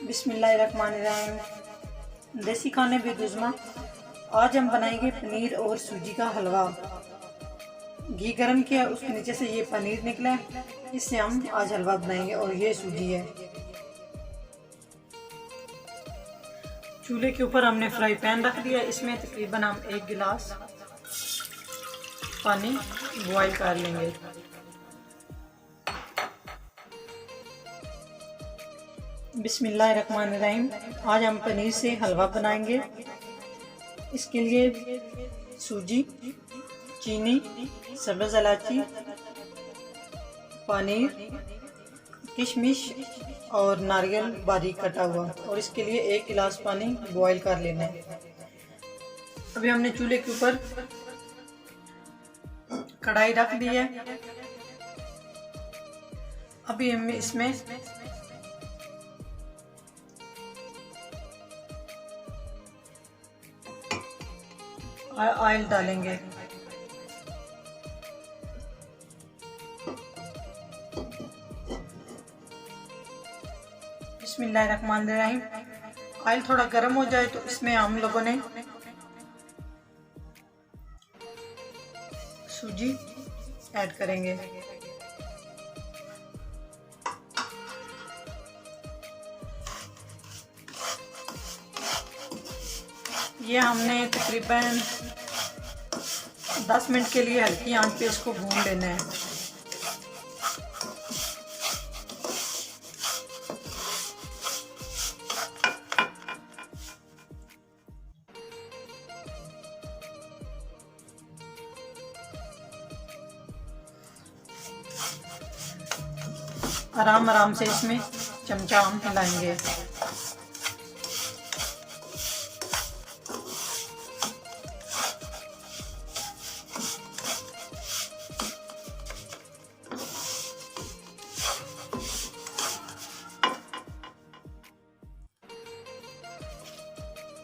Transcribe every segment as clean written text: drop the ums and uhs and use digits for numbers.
बिस्मिल्लाहिर्रहमानिर्रहीम। देसी खाने विद उज़्मा। आज हम बनाएंगे पनीर और सूजी का हलवा। घी गरम किया, उसके नीचे से ये पनीर निकला है, इससे हम आज हलवा बनाएंगे। और ये सूजी है। चूल्हे के ऊपर हमने फ्राई पैन रख दिया, इसमें तकरीबन हम 1 गिलास पानी बॉईल कर लेंगे। बिस्मिल्लाहिर्रहमानिर्रहीम। आज हम पनीर से हलवा बनाएंगे। इसके लिए सूजी, चीनी, सब्ज़ इलायची, पनीर, किशमिश और नारियल बारीक कटा हुआ, और इसके लिए 1 गिलास पानी बॉईल कर लेना है। अभी हमने चूल्हे के ऊपर कढ़ाई रख दी है। अभी हम इसमें ऑयल डालेंगे। बिस्मिल्लाहिर्रहमानिर्रहीम। ऑयल थोड़ा गर्म हो जाए तो इसमें हम लोगों ने सूजी ऐड करेंगे। ये हमने तकरीबन 10 मिनट के लिए हल्की आंच पे इसको भून लेना है। आराम आराम से इसमें चमचा हम हिलाएंगे।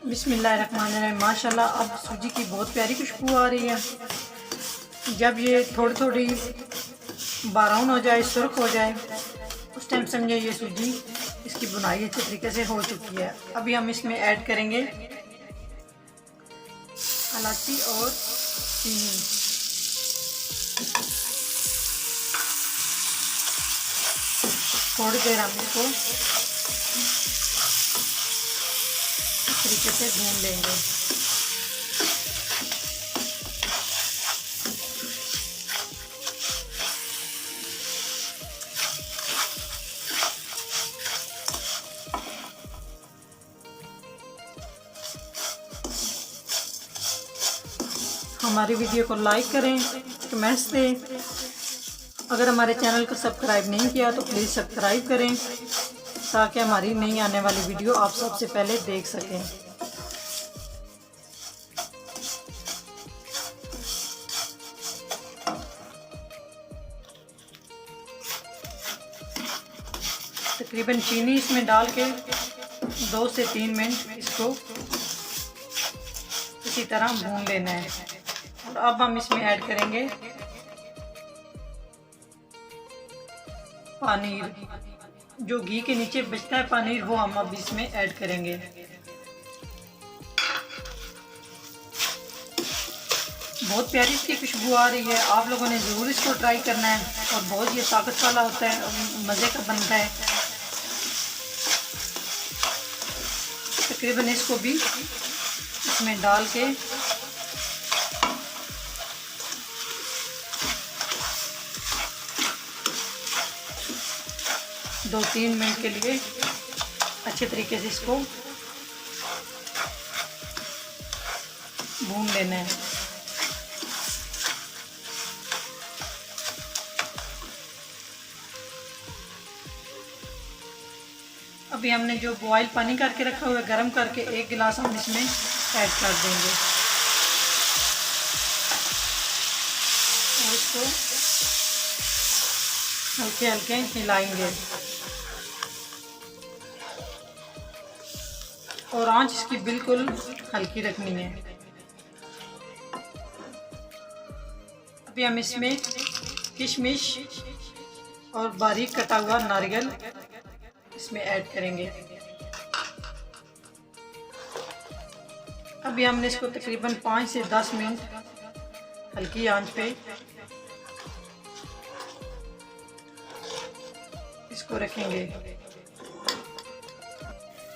बिस्मिल्लाहिर्रहमानिर्रहीम। माशाल्लाह, अब सूजी की बहुत प्यारी खुशबू आ रही है। जब ये थोड़ी थोड़ी ब्राउन हो जाए, सुर्ख हो जाए, उस टाइम समझे ये सूजी इसकी बुनाई अच्छे तरीके से हो चुकी है। अभी हम इसमें ऐड करेंगे इलायची और चीनी। थोड़ी देर हम इसको इस तरीके से भून लेंगे। हमारी वीडियो को लाइक करें, कमेंट्स दें। अगर हमारे चैनल को सब्सक्राइब नहीं किया तो प्लीज़ सब्सक्राइब करें, ताकि हमारी नई आने वाली वीडियो आप सबसे पहले देख सकें। तकरीबन चीनी इसमें डाल के 2 से 3 मिनट इसको इसी तरह भून लेना है। और अब हम इसमें ऐड करेंगे पनीर। जो घी के नीचे बचता है पनीर, वो हम अब इसमें ऐड करेंगे। बहुत प्यारी इसकी खुशबू आ रही है। आप लोगों ने ज़रूर इसको ट्राई करना है, और बहुत ये ताकत वाला होता है और मज़े का बनता है। तकरीबन इसको भी इसमें डाल के दो 3 मिनट के लिए अच्छे तरीके से इसको भून लेना है। अभी हमने जो बॉयल पानी करके रखा हुआ है, गर्म करके 1 गिलास हम इसमें ऐड कर देंगे। और इसको हल्के हल्के हिलाएंगे, और आंच इसकी बिल्कुल हल्की रखनी है। अभी हम इसमें किशमिश और बारीक कटा हुआ नारियल इसमें ऐड करेंगे। अभी हमने इसको तकरीबन 5 से 10 मिनट हल्की आंच पे इसको रखेंगे।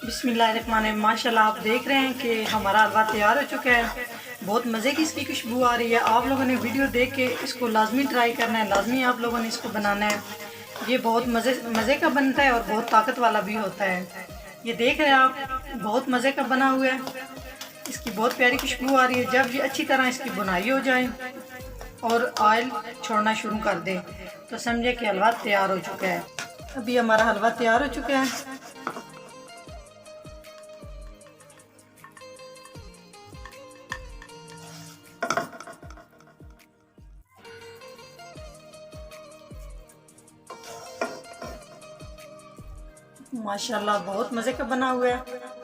बिस्मिल्लाहिर्रहमानिर्रहीम। माशाल्लाह आप देख रहे हैं कि हमारा हलवा तैयार हो चुका है। बहुत मज़े की इसकी खुशबू आ रही है। आप लोगों ने वीडियो देख के इसको लाजमी ट्राई करना है, लाजमी आप लोगों ने इसको बनाना है। ये बहुत मज़े का बनता है और बहुत ताकत वाला भी होता है। ये देख रहे हैं आप, बहुत मज़े का बना हुआ है। इसकी बहुत प्यारी खुशबू आ रही है। जब ये अच्छी तरह इसकी बुनाई हो जाए और ऑयल छोड़ना शुरू कर दे तो समझे कि हलवा तैयार हो चुका है। अभी हमारा हलवा तैयार हो चुका है। माशाल्लाह बहुत मज़े का बना हुआ है।